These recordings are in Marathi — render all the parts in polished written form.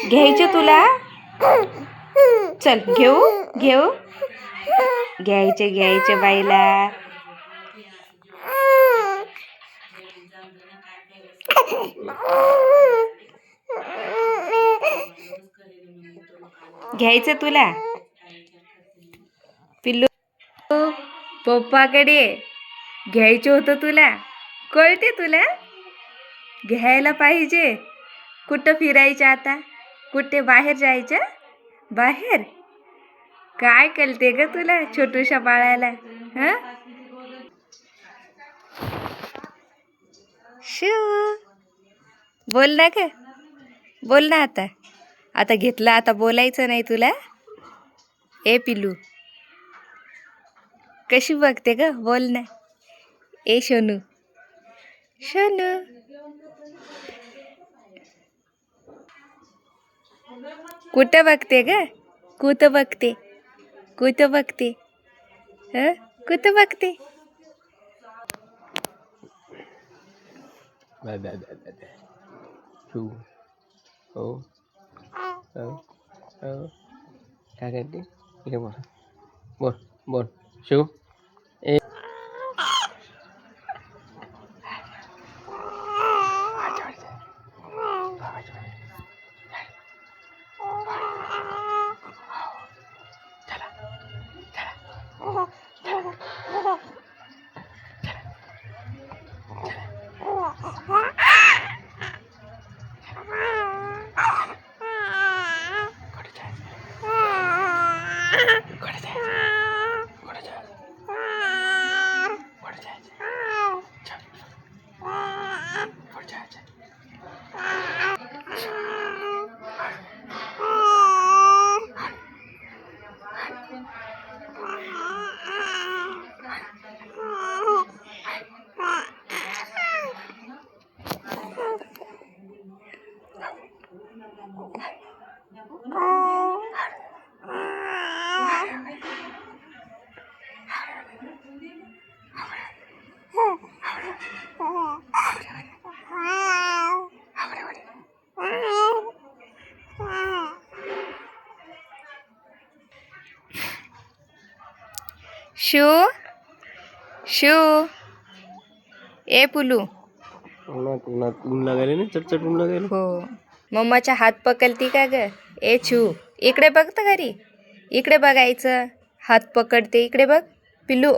घ्यायचे तुला? चल घेऊ घेऊ. घ्यायचे बाईला. घ्यायचं तुला? पिल्लू पप्पाकडे घ्यायचं होतं तुला. कळते तुला? घ्यायला पाहिजे. कुठं फिरायचं आता? कुठे बाहेर जायचं? बाहेर काय कळते ग तुला छोटूशा बाळाला? हं? शू बोल ना ग. बोल ना आता. आता घेतलं, आता बोलायचं नाही तुला? ए पिल्लू कशी बघते ग? बोल ना. ए शोनू शोनू. कुठं बघते ग? कुठं बघते? कुठं बघते? हं? कुठं बघते? हो हो हो काय करते? इकडे बोल बोल बोल. शिव ए शू शू. ए पुलू. ऊन लागायला ना, चटचट ऊन लागायला. हो मम्माच्या हात पकडती का ग? ए छू इकडे बघ तर घरी. इकडे बघायचं. हात पकडते इकडे बघ पिल्लू.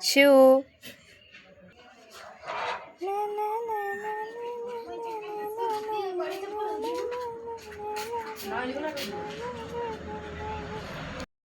शू